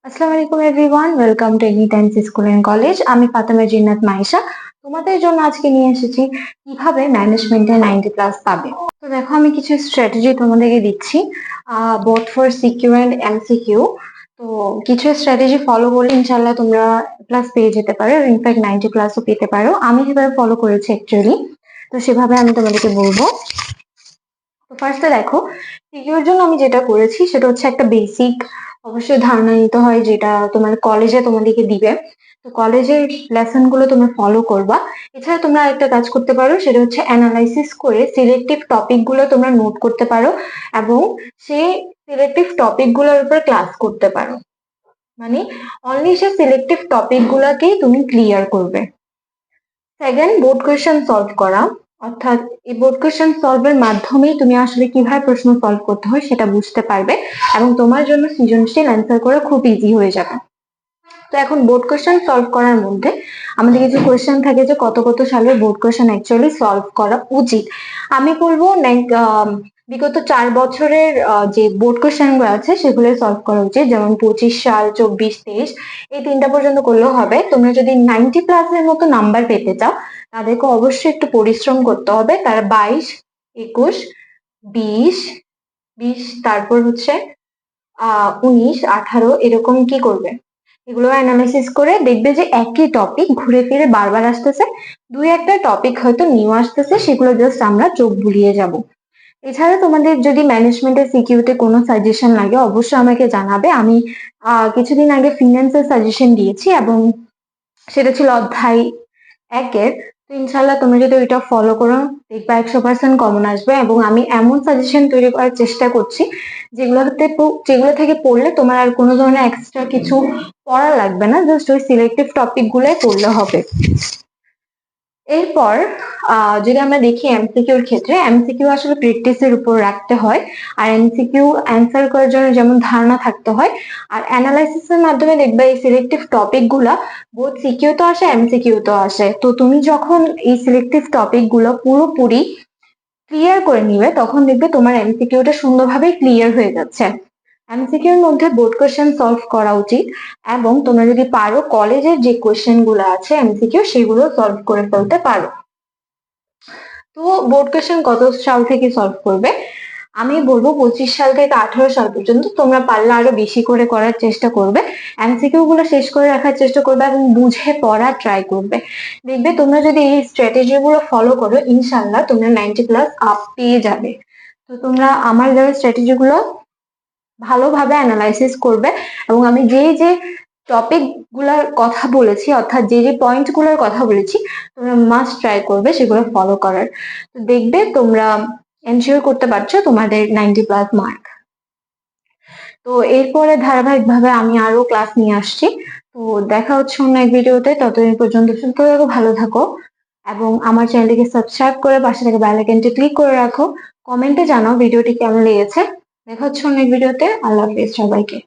আসসালামু আলাইকুম everyone, welcome to any times school and college. আমি ফাতেমা জিন্নাত মাইশা তোমাদের জন্য আজকে নিয়ে এসেছি কিভাবে ম্যানেজমেন্টে 90+ পাবে। তো দেখো, আমি কিছু স্ট্র্যাটেজি তোমাদেরকে দিচ্ছি both for CQ and MCQ. তো কিছু স্ট্র্যাটেজি ফলো করলে ইনশাল্লাহ তোমরা প্লাস পেয়ে যেতে পারো, ইনফ্যাক্ট 90+ও পেতে পারো। আমি যেভাবে ফলো করেছি অ্যাকচুয়ালি, তো সেভাবে আমি তোমাদেরকে বলবো। তো ফার্স্টে দেখো, সিকিউর জন্য আমি যেটা করেছি সেটা হচ্ছে একটা বেসিক অবশ্যই ধারণা নিতে হয়, যেটা তোমার কলেজে তোমাদেরকে দিবে। তো কলেজের লেসন গুলো তোমরা ফলো করবা। এছাড়া তোমরা একটা কাজ করতে পারো, সেটা হচ্ছে অ্যানালাইসিস করে সিলেক্টিভ টপিক গুলো তোমরা নোট করতে পারো এবং সেই সিলেক্টিভ টপিক গুলোর উপর ক্লাস করতে পারো। মানে অনলি সে সিলেক্টিভ টপিক গুলাকেই তুমি ক্লিয়ার করবে। সেকেন্ড, বোর্ড কোয়েশ্চেন সলভ করা, অর্থাৎ এই বোর্ড কোয়েশ্চেন সলভের মাধ্যমেই তুমি আসলে কিভাবে প্রশ্ন সলভ করতে হয় সেটা বুঝতে পারবে এবং তোমার জন্য সৃজনশীল অ্যান্সার করা খুব ইজি হয়ে যাবে। তো এখন বোর্ড কোয়েশ্চেন সলভ করার মধ্যে আমাদের কিছু কোয়েশ্চেন থাকে যে কত কত সালের বোর্ড কোয়েশ্চেন অ্যাকচুয়ালি সলভ করা উচিত। আমি বলবো বিগত 4 বছরের যে বোর্ড কোয়েশ্চেন গুলো আছে সেগুলো সলভ করা উচিত, যেমন 25 সাল, 24, 23, এই 3টা পর্যন্ত করলেও হবে। তোমরা যদি 90+ মতো নাম্বার পেতে চাও তাদেরকে অবশ্যই একটু পরিশ্রম করতে হবে। তারা 22, 21, 20, 20, তারপর হচ্ছে 19, 18 এরকম কি করবে, এগুলো অ্যানালাইসিস করে দেখবে যে একই টপিক ঘুরে ফিরে বারবার আসতেছে, দুই একটা টপিক হয়তো নিউ আসতেছে, সেগুলো জাস্ট আমরা চোখ বুলিয়ে যাব। এছাড়া তোমাদের যদি ম্যানেজমেন্টের সিকিউরিটি কোনো সাজেশন লাগে অবশ্যই আমাকে জানাবে। আমি কিছুদিন আগে ফিন্যান্সের সাজেশন দিয়েছি এবং সেটা ছিল অধ্যায় 1-এর। তো ইনশাল্লাহ তুমি যদি ওইটা ফলো করো দেখবা 100% কমন আসবে। এবং আমি এমন সাজেশন তৈরি করার চেষ্টা করছি যেগুলো থেকে পড়লে তোমার আর কোনো ধরনের এক্সট্রা কিছু পড়া লাগবে না, জাস্ট ওই সিলেক্টিভ টপিক গুলোই পড়লে হবে। এরপর যদি আমরা দেখি এমসিকিউর ক্ষেত্রে, এমসিকিউ আসলে প্র্যাকটিসের উপর রাখতে হয়। আর এমসিকিউ অ্যান্সার করার জন্য যেমন ধারণা থাকতে হয়, আর অ্যানালাইসিসের মাধ্যমে দেখবে এই সিলেক্টিভ টপিক গুলা বোথ সিকিউ তো আসে, এমসিকিউ তো আসে। তো তুমি যখন এই সিলেক্টিভ টপিক গুলো পুরোপুরি ক্লিয়ার করে নিবে তখন দেখবে তোমার এমসিকিউটা সুন্দরভাবে ক্লিয়ার হয়ে যাচ্ছে। এমসিকিউর মধ্যে বোর্ড কোয়েশ্চেন সলভ করা উচিত এবং তোমরা যদি পারো কলেজের যে কোয়েশ্চেন গুলো আছে এমসিকিউ সেগুলো সলভ করে ফেলতে পারো। তো বোর্ড কোয়েশ্চেন কত সাল থেকে সলভ করবে? আমি বলবো 25 সাল থেকে 18 সাল পর্যন্ত তোমরা পারলে আরো বেশি করে করার চেষ্টা করবে, এমসিকিউ গুলো শেষ করে রাখার চেষ্টা করবে এবং বুঝে পড়ার ট্রাই করবে। দেখবে তোমরা যদি এই স্ট্র্যাটেজি গুলো ফলো করো ইনশাল্লাহ তোমরা 90+ আপ পেয়ে যাবে। তো তোমরা আমার দেওয়া স্ট্র্যাটেজি গুলো ভালোভাবে অ্যানালাইসিস করবে এবং আমি যে টপিক গুলার কথা বলেছি, অর্থাৎ যে পয়েন্ট গুলোর কথা বলেছি, তোমরা মাস্ট ট্রাই করবে সেগুলো ফলো করার। তো দেখবে তোমরা এনশিওর করতে পারছো তোমাদের 90+ মার্ক। তো এরপরে ধারাবাহিকভাবে আমি আরো ক্লাস নিয়ে আসছি। তো দেখা হচ্ছে অন্য এক ভিডিওতে। ততদিন পর্যন্ত সুস্থ থাকো, ভালো থাকো এবং আমার চ্যানেলটিকে সাবস্ক্রাইব করে পাশে থেকে বেল আইকনটি ক্লিক করে রাখো। কমেন্টে জানাও ভিডিওটি কেমন লেগেছে। দেখা হচ্ছে অন্য এক ভিডিওতে। আল্লাহ হাফেজ সবাইকে।